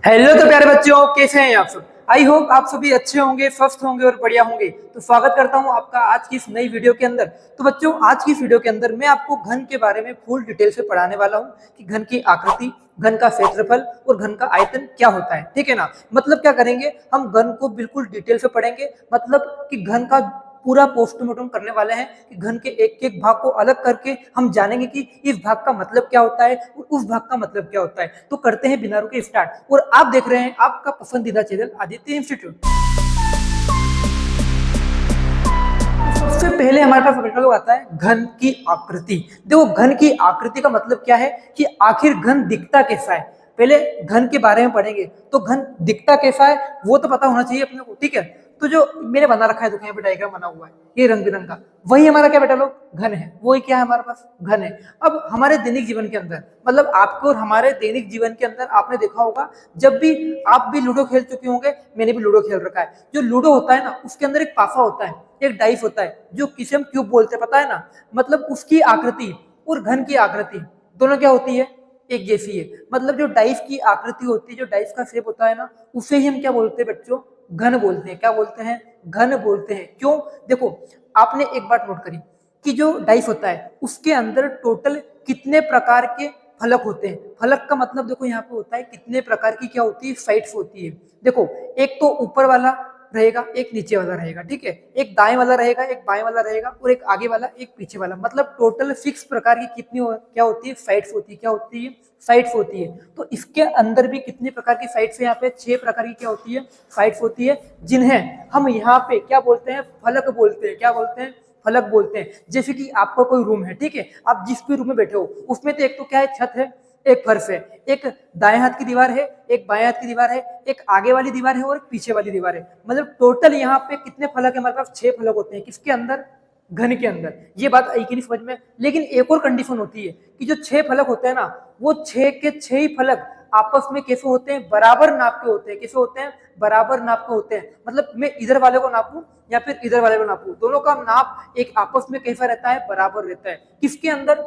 Hello तो प्यारे बच्चों, कैसे हैं आप सब। आई होप आप सभी अच्छे होंगे, स्वस्थ होंगे और बढ़िया होंगे। तो स्वागत करता हूं आपका आज की इस नई वीडियो के अंदर। तो बच्चों, आज की इस वीडियो के अंदर मैं आपको घन के बारे में फुल डिटेल से पढ़ाने वाला हूं कि घन की आकृति, घन का क्षेत्रफल और घन का आयतन क्या होता है। ठीक है ना। मतलब क्या करेंगे, हम घन को बिल्कुल डिटेल से पढ़ेंगे। मतलब कि घन का पूरा पोस्टमार्टम करने वाले हैं कि घन के एक एक भाग को अलग करके हम जानेंगे कि इस भाग का मतलब क्या होता है और उस भाग का मतलब क्या होता है। तो करते हैं बिना रुके स्टार्ट। और आप देख रहे हैं आपका पसंदीदा चैनल आदित्य इंस्टीट्यूट। सबसे पहले हमारे पास बेटा लोग आता है घन की आकृति। देखो, घन की आकृति का मतलब क्या है कि आखिर घन दिखता कैसा है। पहले घन के बारे में पढ़ेंगे तो घन दिखता कैसा है वो तो पता होना चाहिए अपने को। ठीक है। तो जो मैंने बना रखा है, देखो यहाँ पे डायग्राम बना हुआ है, ये रंग बिरंग का, वही हमारा क्या बेटा लोग घन है। वही क्या है हमारे पास घन है। अब हमारे दैनिक जीवन के अंदर, मतलब आपको और हमारे दैनिक जीवन के अंदर आपने देखा होगा, जब भी आप भी लूडो खेल चुके होंगे, मैंने भी लूडो खेल रखा है। जो लूडो होता है ना, उसके अंदर एक पासा होता है, एक डाइस होता है, जो किसे हम क्यूब बोलते हैं, पता है ना। मतलब उसकी आकृति और घन की आकृति दोनों क्या होती है, एक जैसी है। मतलब जो डाइस की आकृति होती है, जो डाइस का शेप होता है ना, उसे ही हम क्या बोलते हैं बच्चों, घन बोलते हैं। क्या बोलते हैं, घन बोलते हैं। क्यों, देखो आपने एक बात नोट करी कि जो डाइस होता है उसके अंदर टोटल कितने प्रकार के फलक होते हैं। फलक का मतलब देखो यहाँ पे होता है कितने प्रकार की क्या होती है, साइड्स होती है। देखो, एक तो ऊपर वाला रहेगा, एक नीचे वाला रहेगा। ठीक है। एक दाएं वाला रहेगा, एक बाएं वाला रहेगा, और एक आगे वाला, एक पीछे वाला। मतलब टोटल 6 प्रकार की कितनी क्या होती है, साइड्स होती है। क्या होती है, साइड्स होती है। तो इसके अंदर भी कितने प्रकार की साइड्स है, यहाँ पे 6 प्रकार की क्या होती है, साइड्स होती है, जिन्हें हम यहाँ पे क्या बोलते हैं, फलक बोलते हैं। क्या बोलते हैं, फलक बोलते हैं। जैसे कि आपका कोई रूम है, ठीक है, आप जिस भी रूम में बैठे हो उसमें तो एक तो क्या है, छत है, एक फर्श है, एक दाएं हाथ की दीवार है, एक बाएं हाथ की दीवार है, एक आगे वाली दीवार है और एक पीछे वाली दीवार है। मतलब टोटल यहाँ पे कितने फलक है हमारे पास, 6 फलक होते हैं। किसके अंदर, घन के अंदर। ये बात आई कि नहीं समझ में। लेकिन एक और कंडीशन होती है कि जो 6 फलक होते हैं ना, वो 6 के 6 ही फलक आपस में कैसे होते हैं, बराबर नाप के होते हैं। कैसे होते हैं, बराबर नाप के होते हैं। मतलब मैं इधर वाले को नापूं या फिर इधर वाले को नापूं, दोनों का नाप एक आपस में कैसा रहता है, बराबर रहता है। किसके अंदर,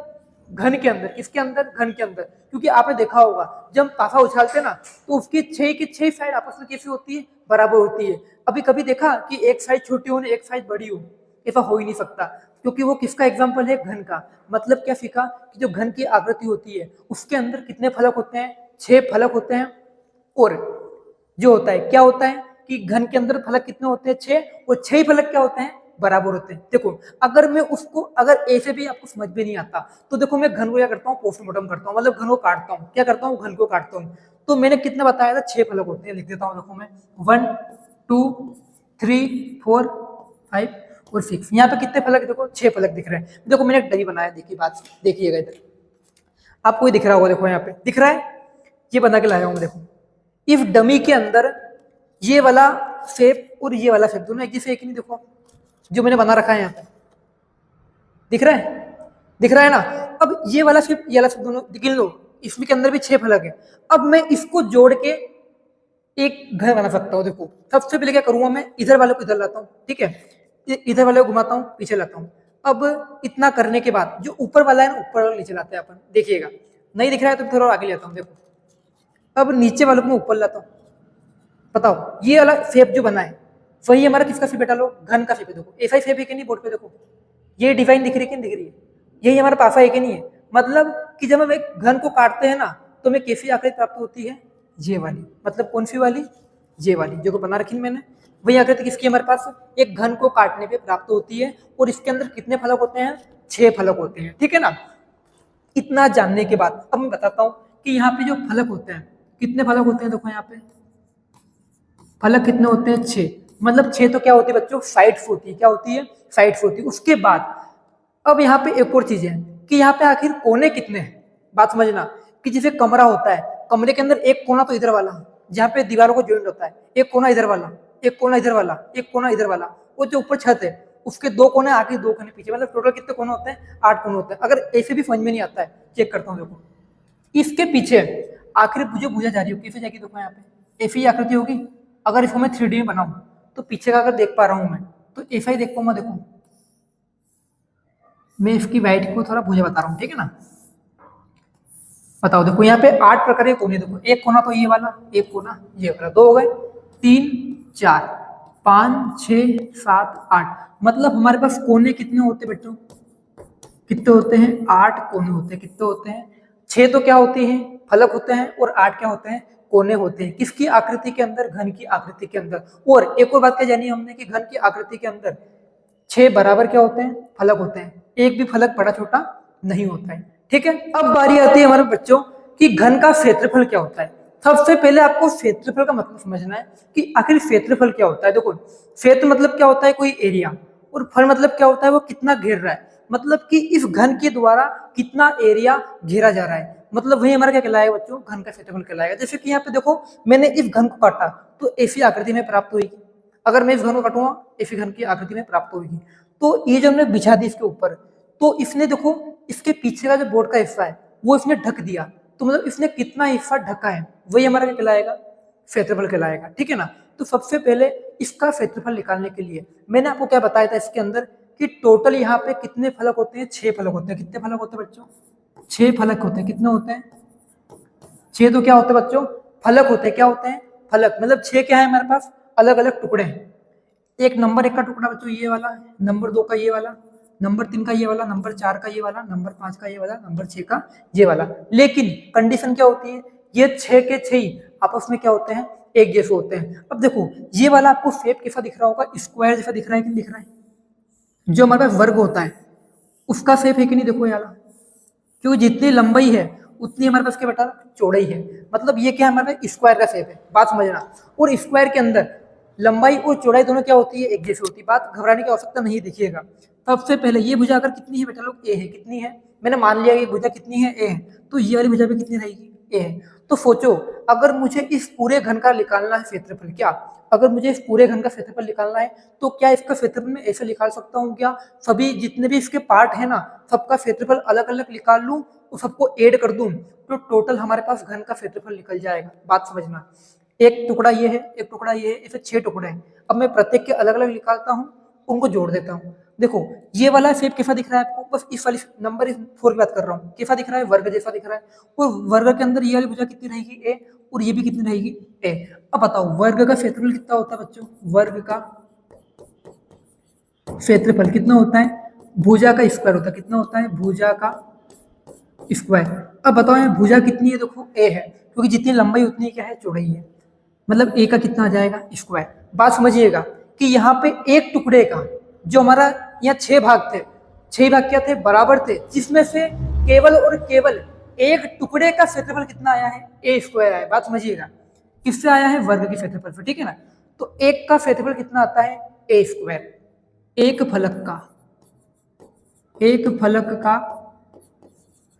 घन के अंदर। किसके अंदर, घन के अंदर। क्योंकि आपने देखा होगा जब पासा उछालते हैं ना, तो उसकी 6 की 6 साइड आपस में कैसी होती है, बराबर होती है। अभी कभी देखा कि एक साइड छोटी हो एक साइड बड़ी हो, ऐसा हो ही नहीं सकता। क्योंकि वो किसका एग्जाम्पल है, घन का। मतलब क्या सीखा कि जो घन की आकृति होती है उसके अंदर कितने फलक होते हैं, 6 फलक होते हैं। और जो होता है, क्या होता है कि घन के अंदर फलक कितने होते हैं, 6, और 6 फलक क्या होते हैं, बराबर होते हैं। देखो, अगर मैं उसको, अगर ऐसे भी आपको समझ में नहीं आता, तो देखो मैं घन को क्या करता हूँ, पोस्टमार्टम करता हूँ। मतलब घन को काटता हूँ। क्या करता हूँ, घन को काटता हूँ। तो मैंने कितना बताया था, 6 फलक होते हैं। लिख देता हूँ, देखो मैं 1 2 3 4 5 और 6। यहाँ पे कितने फलक, देखो 6 फलक दिख रहे हैं। देखो मैंने एक डमी बनाया, देखिए बात देखिएगा इधर, आपको ये दिख रहा होगा। देखो यहाँ पे दिख रहा है, ये बना के लाया हूँ मैं। देखो इस डमी के अंदर ये वाला शेप और ये वाला शेप दोनों एक जैसे, एक नहीं। देखो जो मैंने बना रखा है यहाँ पे, दिख रहा है, दिख रहा है ना। अब ये वाला शेप, ये वाला शेप दोनों गिन लो, इसमें के अंदर भी 6 फलक है। अब मैं इसको जोड़ के एक घर बना सकता हूँ। देखो सबसे पहले क्या करूंगा, मैं इधर वाले को इधर लाता हूँ। ठीक है, इधर वाले को घुमाता हूँ, पीछे लाता हूँ। अब इतना करने के बाद जो ऊपर वाला है ना, ऊपर वाला नीचे लाते हैं अपन। देखिएगा, नहीं दिख रहा है तो थोड़ा आगे लेता हूँ। देखो अब नीचे वालों को मैं ऊपर लाता हूँ। बताओ ये वाला शेप जो बना है, वही हमारा किसका शेप बेटा लोग, घन का शेप है। देखो ऐसा ही शेप है कि नहीं बोर्ड पे, देखो ये डिजाइन दिख रही है कि नहीं दिख रही है, यही हमारा पासा है कि नहीं है। मतलब कि जब हम एक घन को काटते हैं ना, तो हमें कैसी आकृति प्राप्त होती है, ये वाली। मतलब कौन सी वाली, ये वाली जो बना रखी मैंने। वही आकृति किसकी हमारे पास, एक घन को काटने पे प्राप्त होती है। और इसके अंदर कितने फलक होते हैं, 6 फलक होते हैं। ठीक है ना। इतना जानने के बाद अब मैं बताता हूं कि यहाँ पे जो फलक होते हैं, कितने फलक होते हैं। देखो यहाँ पे फलक कितने होते हैं, 6। मतलब 6 तो क्या होती है बच्चों, साइड्स होती है। क्या होती है, साइड्स होती है। उसके बाद अब यहाँ पे एक और चीज है कि यहाँ पे आखिर कोने कितने हैं। बात समझना कि जैसे कमरा होता है, कमरे के अंदर एक कोना तो इधर वाला जहाँ पे दीवारों को ज्वाइंट होता है, एक कोना इधर वाला, एक कोना इधर वाला, एक कोना इधर वाला। और जो ऊपर छत है उसके 2 कोने आगे, 2 कोने पीछे। मतलब टोटल कितने कोने होते हैं, 8 कोने होते हैं। अगर ऐसे भी समझ में नहीं आता है, चेक करता हूँ। देखो इसके पीछे आखिर जो भुजा जा रही हो, कैसे जाएगी, देखो यहाँ पे ऐसी ही आकृति होगी। अगर इसको मैं 3D में बनाऊं तो पीछे का अगर देख पा रहा हूं मैं, तो ऐसा ही देख पाऊंगा। देखो मैं इसकी वाइट को थोड़ा भुजा बता रहा हूँ, ठीक है ना। बताओ, देखो यहाँ पे 8 प्रकार के कोने, देखो एक कोना तो ये वाला, एक कोना ये वाला, 2 हो गए, 3 4 5 6 7 8, मतलब हमारे पास कोने कितने होते हैं बच्चों, कितने होते हैं, 8 कोने होते हैं। कितने होते हैं, 6 तो क्या होते हैं, फलक होते हैं, और 8 क्या होते हैं, कोने होते हैं। किसकी आकृति के अंदर, घन की आकृति के अंदर। और एक और बात क्या जानी हमने कि घन की आकृति के अंदर 6 बराबर क्या होते हैं, फलक होते हैं, एक भी फलक बड़ा छोटा नहीं होता है। ठीक है, अब बारी आती है हमारे बच्चों कि घन का क्षेत्रफल क्या होता है। सबसे पहले आपको क्षेत्रफल का मतलब समझना है कि आखिर क्षेत्रफल क्या होता है। देखो, क्षेत्र मतलब क्या होता है, कोई एरिया, और फल मतलब क्या होता है, वो कितना घेर रहा है, मतलब कि इस घन के द्वारा कितना एरिया घेरा जा रहा है, मतलब वही हमारा क्या कहलाएगा बच्चों, घन का क्षेत्रफल कहलाएगा। जैसे कि यहाँ पे देखो, मैंने इस घन को काटा तो ऐसी आकृति में प्राप्त हुई, अगर मैं इस घन को काटूंगा ऐसी घन की आकृति में प्राप्त होगी। तो ये जो हमने बिछा दी इसके ऊपर, तो इसने देखो इसके पीछे का जो बोर्ड का हिस्सा है वो इसने ढक दिया, तो मतलब इसने कितना हिस्सा ढका है, वही हमारा क्या कहलाएगा, क्षेत्रफल कहलाएगा। ठीक है ना। तो सबसे पहले इसका क्षेत्रफल निकालने के लिए मैंने आपको क्या बताया था इसके अंदर कि टोटल यहाँ पे कितने फलक होते हैं, 6 फलक होते हैं। कितने फलक होते हैं बच्चों, 6 फलक होते हैं। कितने होते हैं, 6 तो क्या होते हैं बच्चों, फलक होते हैं। क्या होते हैं, फलक, मतलब 6 क्या है हमारे पास, अलग अलग टुकड़े हैं। एक नंबर 1 का टुकड़ा बच्चों ये वाला, नंबर 2 का ये वाला, नंबर 3 का ये वाला, नंबर 4 का ये वाला, नंबर 5 का ये वाला, नंबर 6 का ये वाला। लेकिन कंडीशन क्या होती है, ये 6 के 6 ही आपस में क्या होते हैं, एक जैसे होते हैं। अब देखो ये वाला आपको शेप कैसा दिख रहा होगा, स्क्वायर जैसा दिख रहा है कि नहीं दिख रहा है, जो हमारे पास वर्ग होता है उसका शेप है कि नहीं, देखो ये वाला, क्योंकि जितनी लंबाई है उतनी हमारे पास क्या बेटा, चौड़ाई है, मतलब ये क्या है, हमारे पास स्क्वायर का शेप है, बात समझना। और स्क्वायर के अंदर लंबाई और चौड़ाई दोनों क्या होती है, एक जैसी होती है, बात घबराने की आवश्यकता नहीं, देखिएगा। सबसे पहले ये भुजा अगर कितनी है बेटा लोग, ए है, कितनी है, मैंने मान लिया ये भुजा कितनी है, ए है, तो ये वाली भुजा भी कितनी रहेगी, ए है। तो सोचो अगर मुझे इस पूरे घन का निकालना है क्षेत्रफल, क्या अगर मुझे इस पूरे घन का क्षेत्रफल निकालना है तो क्या इसका क्षेत्रफल मैं ऐसे निकाल सकता हूँ क्या, सभी जितने भी इसके पार्ट है ना सबका क्षेत्रफल अलग अलग निकाल लूं और सबको ऐड कर दूं, तो टोटल हमारे पास घन का क्षेत्रफल निकल जाएगा। बात समझना, एक टुकड़ा ये है, एक टुकड़ा ये है, ऐसे 6 टुकड़े हैं। अब मैं प्रत्येक के अलग अलग निकालता हूँ, उनको जोड़ देता हूँ। देखो ये वाला शेप कैसा दिख रहा है आपको, बस इस वाली नंबर 4 की बात कर रहा हूँ, कैसा दिख रहा है, वर्ग जैसा दिख रहा है। और वर्ग के अंदर ये वाली भुजा कितनी रहेगी, ए, और ये भी कितनी रहेगी, ए। अब बताओ वर्ग का क्षेत्रफल कितना होता है बच्चों, वर्ग का क्षेत्रफल कितना होता है, भुजा का स्क्वायर होता है। कितना होता है, भुजा का स्क्वायर। अब बताओ यहाँ भुजा कितनी है, देखो ए है, क्योंकि जितनी लंबाई उतनी क्या है, चौड़ाई है, मतलब ए का कितना आ जाएगा, स्क्वायर। बात समझिएगा कि यहाँ पे एक टुकड़े का जो हमारा यहाँ 6 भाग थे, 6 भाग क्या थे, बराबर थे, जिसमें से केवल और केवल एक टुकड़े का क्षेत्रफल कितना आया है, ए स्क्वायर आया। बात समझिएगा, किससे आया है, वर्ग के क्षेत्रफल से। ठीक है ना। तो एक का क्षेत्रफल कितना आता है, ए स्क्वायर। एक फलक का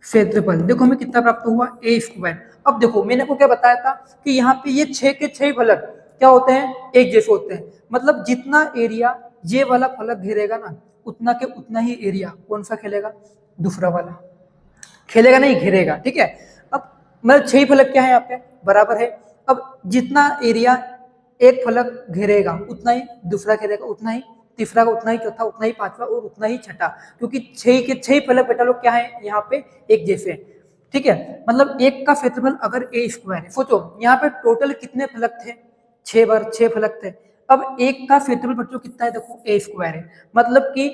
क्षेत्रफल देखो हमें कितना प्राप्त हुआ, ए स्क्वायर। अब देखो मैंने आपको क्या बताया था कि यहाँ पे ये 6 के 6 फलक क्या होते हैं, एक जैसे होते हैं, मतलब जितना एरिया ये वाला फलक घेरेगा ना उतना के उतना ही एरिया कौन सा खेलेगा, दूसरा वाला खेलेगा, नहीं घेरेगा। ठीक है। अब मतलब 6 फलक क्या है यहाँ पे, बराबर है। अब जितना एरिया एक फलक घेरेगा उतना ही दूसरा घेरेगा, उतना ही तीसरा का, उतना ही चौथा, उतना ही पांचवा और उतना ही छठा, क्योंकि 6 के 6 फलक बेटा लोग क्या है यहाँ पे, एक जैसे। ठीक है, मतलब एक का क्षेत्रफल अगर ए स्क्वायर है, सोचो यहाँ पे टोटल कितने फलक थे, 6 बार 6 फलक थे। अब एक का क्षेत्रफल बच्चों कितना है, देखो ए स्क्वायर है, मतलब कि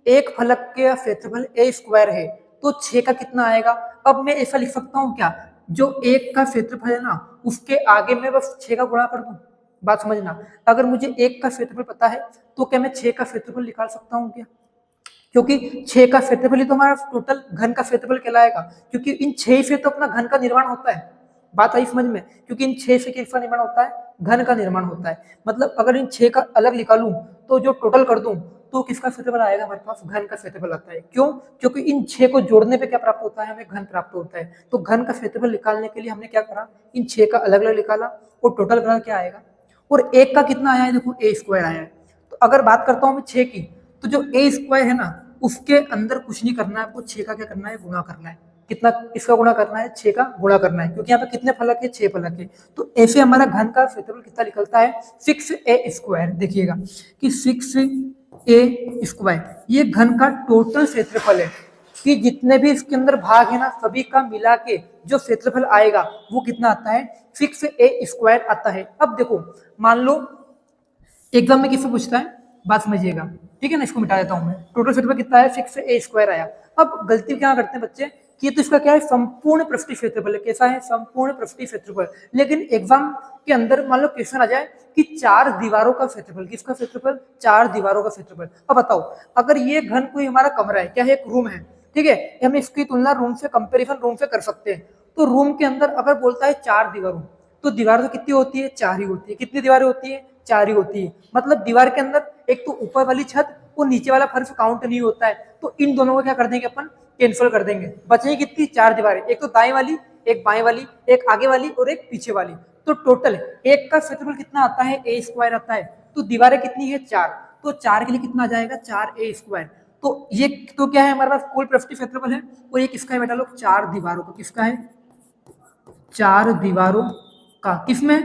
एक फलक के क्षेत्रफल ए स्क्वायर है, तो 6 का कितना आएगा। अब मैं ऐसा लिख सकता हूँ क्या, जो एक का क्षेत्रफल है ना उसके आगे मैं बस 6 का गुणा कर दूं। बात समझना, अगर मुझे एक का क्षेत्रफल पता है तो क्या मैं 6 का क्षेत्रफल निकाल सकता हूँ क्या, क्योंकि 6 का क्षेत्रफल ही तो हमारा टोटल घन का क्षेत्रफल कहलाएगा, क्योंकि इन 6 से तो अपना घन का निर्माण होता है। बात आई समझ में, क्योंकि इन 6 से किसका निर्माण होता है, घन का निर्माण होता है। मतलब अगर इन 6 का अलग निकालूं तो जो टोटल कर दूं तो किसका क्षेत्रफल आएगा, हमारे पास घन का क्षेत्रफल आता है। क्यों, क्योंकि इन 6 को जोड़ने पे क्या प्राप्त होता है, हमें घन प्राप्त होता है। तो घन का क्षेत्रफल निकालने के लिए हमने क्या करा, इन 6 का अलग अलग निकाला और टोटल करा क्या आएगा, और एक का कितना आया है, देखो ए स्क्वायर आया है। तो अगर बात करता हूँ मैं 6 की, तो जो ए स्क्वायर है ना उसके अंदर कुछ नहीं करना है आपको, 6 का क्या करना है, गुणा करना है। कितना, इसका गुणा करना है, 6 का गुणा करना है, क्योंकि यहाँ पे कितने फलक है, 6 फलक है। तो ऐसे हमारा घन का क्षेत्रफल कितना निकलता है, 6a स्क्वायर। देखिएगा कि 6a स्क्वायर ये घन का टोटल क्षेत्रफल है, कि जितने भी इसके अंदर भाग है ना सभी का मिला के जो क्षेत्रफल आएगा वो कितना आता है, 6a² आता है। अब देखो मान लो एग्जाम में किससे पूछता है, बात समझिएगा, ठीक है ना। इसको मिटा देता हूं मैं, टोटल क्षेत्रफल कितना है, 6a² आया। अब गलती क्या करते हैं बच्चे कि ये तो इसका क्या है, संपूर्ण पृष्ठीय क्षेत्रफल है। कैसा है, संपूर्ण पृष्ठीय क्षेत्रफल। लेकिन एग्जाम के अंदर मान लो क्वेश्चन आ जाए कि 4 दीवारों का क्षेत्रफल, किसका क्षेत्रफल, 4 दीवारों का क्षेत्रफल। अब बताओ अगर ये घन कोई हमारा कमरा है, क्या है, एक रूम है, ठीक है, हम इसकी तुलना रूम से, कंपेरिजन रूम से कर सकते हैं। तो रूम के अंदर अगर बोलता है 4 दीवारों, तो दीवार तो कितनी होती है, 4 ही होती है। कितनी दीवारें होती है, 4 ही होती है। मतलब दीवार के अंदर एक तो ऊपर वाली छत और नीचे वाला फर्श काउंट नहीं होता है, तो इन दोनों को क्या कर देंगे अपन, कैंसिल कर देंगे। बचेगी कितनी, 4 दीवारें, एक तो दाएं वाली, एक बाएं वाली, एक आगे वाली और एक पीछे वाली। तो टोटल एक का क्षेत्रफल कितना आता है, a² आता है। तो दीवारें कितनी है, 4, तो 4 के लिए कितना आ जाएगा, 4a²। तो ये तो क्या है, हमारे पास कुल पृष्ठीय क्षेत्रफल है। और ये किसका है बेटा लोग, 4 दीवारों का। किसका है, 4 दीवारों का। किसमें,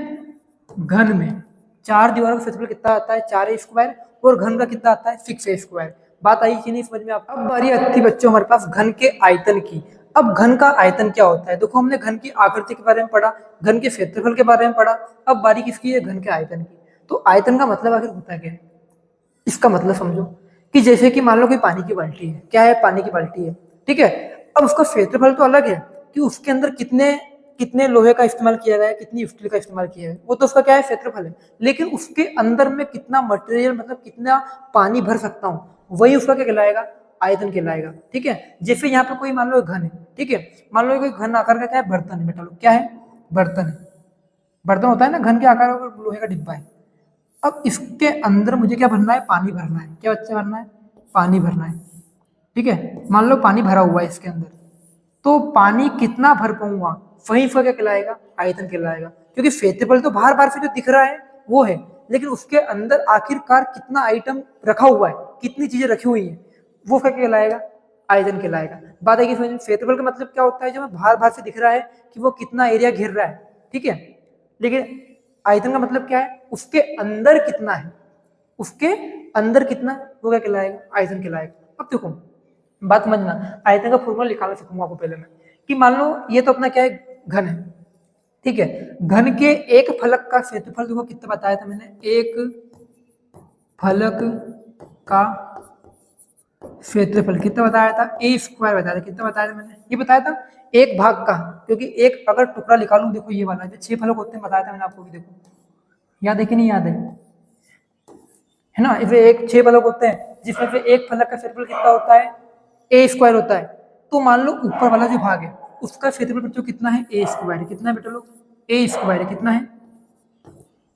घन में। 4 दीवारों का क्षेत्रफल कितना आता है, 4a² और घन का कितना आता है, 6a²। बात आई कि नहीं समझ में आप। अब बारी आती बच्चों हमारे पास घन के आयतन की। अब घन का आयतन क्या होता है, देखो हमने घन की आकृति के बारे में पढ़ा, घन के क्षेत्रफल के बारे में पढ़ा। अब बारी किसकी है, घन के आयतन की। तो आयतन का मतलब आखिर होता क्या है, इसका मतलब समझो कि जैसे कि मान लो कोई पानी की बाल्टी है, क्या है, पानी की बाल्टी है, ठीक है। अब उसका क्षेत्रफल तो अलग है कि उसके अंदर कितने कितने लोहे का इस्तेमाल किया गया है, कितनी स्टील का इस्तेमाल किया है, वो तो उसका क्या है, क्षेत्रफल है। लेकिन उसके अंदर में कितना मटेरियल, मतलब कितना पानी भर सकता हूँ, वही उसका क्या कहलाएगा, आयतन कहलाएगा, ठीक है। जैसे यहाँ पे कोई मान लो घन है, ठीक है, मान लो कोई घन आकार का क्या है, बर्तन है बेटा लोग, क्या है, बर्तन है। बर्तन होता है ना घन के आकार का, लोहे का डिब्बा है। अब इसके अंदर मुझे क्या भरना है, पानी भरना है। क्या बच्चा भरना है, पानी भरना है, ठीक है। मान लो पानी भरा हुआ है इसके अंदर, तो पानी कितना भर पाऊंगा, वही क्या कहलाएगा, आयतन कहलाएगा। क्योंकि क्षेत्रफल तो बाहर बाहर से जो दिख रहा है वो है, लेकिन उसके अंदर आखिरकार कितना आइटम रखा हुआ है, कितनी चीजें रखी हुई है, वो क्या कहलाएगा, आयतन कहलाएगा। बात है कि क्षेत्रफल का मतलब क्या होता है, जो बाहर बाहर से दिख रहा है कि वो कितना एरिया घेर रहा है, ठीक है। लेकिन आयतन का मतलब क्या है, उसके अंदर कितना है, उसके अंदर कितना, वो क्या कहलाएगा, आयतन कहलाएगा। अब देखो बात समझना, आयतन का फॉर्मूला निकालना सिखाऊंगा आपको पहले मैं, कि मान लो ये तो अपना क्या है, घन है, ठीक है। घन के एक फलक का क्षेत्रफल देखो कितना बताया था मैंने, एक फलक का क्षेत्रफल कितना बताया था, a² बताया था। कितना बताया था मैंने, ये बताया था एक भाग का, क्योंकि एक अगर टुकड़ा निकालूं, देखो ये वाला जो 6 फलक होते हैं बताया था मैंने आपको भी, देखो याद है कि नहीं याद है ना। इसे एक 6 फलक होते हैं, जिसमें से एक फलक का क्षेत्रफल कितना होता है, a² होता है। तो मान लो ऊपर वाला जो भाग है उसका क्षेत्रफल बच्चों कितना है, a²। कितना है बेटा लोग, a²। कितना है,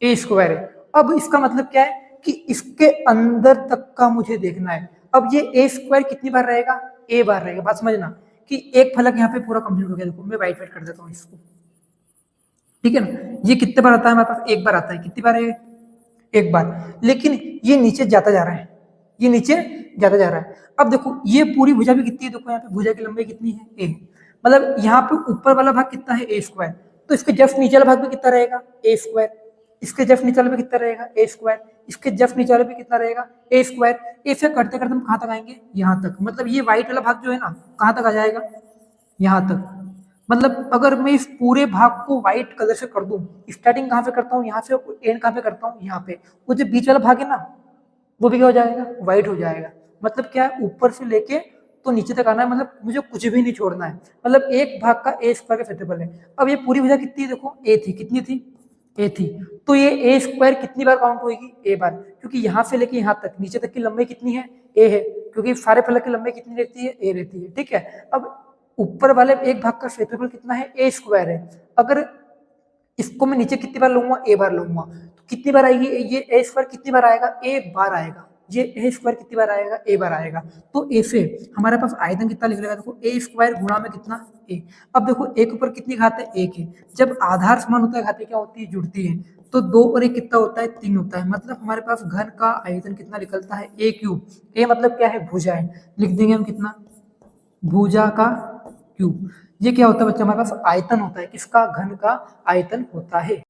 a² है। अब इसका मतलब क्या है कि इसके अंदर तक का मुझे देखना है। अब ये a² कितनी बार रहेगा, a बार रहेगा। बात समझना कि एक फलक यहाँ पे पूरा कंप्लीट हो गया, देखो मैं वाइट वाइट कर देता हूँ इसको, ठीक है ना। ये कितने बार आता है हमारे पास, एक बार आता है। कितनी बार है, एक बार। लेकिन ये नीचे जाता जा रहा है, ये नीचे जाता जा रहा है। अब देखो ये पूरी भुजा भी कितनी है, देखो यहाँ पे भुजा की लंबाई कितनी है, a। मतलब यहाँ पे ऊपर वाला भाग कितना है, a²। तो इसके जस्ट नीचे वाला भाग भी कितना रहेगा, a²। इसके जस्ट नीचे वाला भी कितना रहेगा, a²। इसके जस्ट नीचे वाला भी कितना रहेगा, a²। ऐसे करते करते हम कहाँ तक आएंगे, यहाँ तक। मतलब ये व्हाइट वाला भाग जो है ना, कहाँ तक आ जाएगा, यहाँ तक। मतलब अगर मैं इस पूरे भाग को व्हाइट कलर से कर दूं, स्टार्टिंग कहाँ पे करता हूँ, यहाँ से, एंड कहाँ पे करता हूँ, यहाँ पे, वो जो बीच वाला भाग है ना, वो भी क्या हो जाएगा, व्हाइट हो जाएगा। मतलब क्या है, ऊपर से लेके तो नीचे तक आना है, मतलब मुझे कुछ भी नहीं छोड़ना है। मतलब एक भाग का a² का क्षेत्रफल है। अब ये पूरी भुजा कितनी है, देखो a थी, कितनी थी, a थी। तो ये a² कितनी बार काउंट होगी, a बार, क्योंकि यहाँ से लेके यहाँ तक, नीचे तक की लंबाई कितनी है, a है, क्योंकि सारे फलक की लंबाई कितनी रहती है, a रहती है, ठीक है। अब ऊपर वाले एक भाग का क्षेत्रफल कितना है, a² है। अगर इसको मैं नीचे कितनी बार लूंगा, a बार लूंगा, तो कितनी बार आएगी, ये a² कितनी बार आएगा, a बार आएगा। ये a² कितनी बार आएगा, a बार आएगा। तो a से हमारे पास आयतन कितना लिख लेगा, देखो a² गुणा में कितना, a। अब देखो एक ऊपर कितनी घात है, 1 है। जब आधार समान होता है, घातें क्या होती है, जुड़ती है। तो 2 और 1 कितना होता है, 3 होता है। मतलब हमारे पास घन का आयतन कितना निकलता है, a³। a मतलब क्या है, भुजा है, लिख देंगे हम कितना, भुजा का क्यूब। ये क्या होता है बच्चा, हमारे पास आयतन होता है, किसका, घन का आयतन होता है।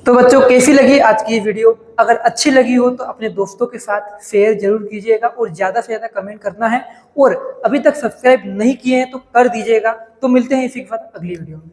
तो बच्चों कैसी लगी आज की ये वीडियो? अगर अच्छी लगी हो तो अपने दोस्तों के साथ शेयर जरूर कीजिएगा और ज़्यादा से ज़्यादा कमेंट करना है, और अभी तक सब्सक्राइब नहीं किए हैं तो कर दीजिएगा। तो मिलते हैं इसी के साथ अगली वीडियो में।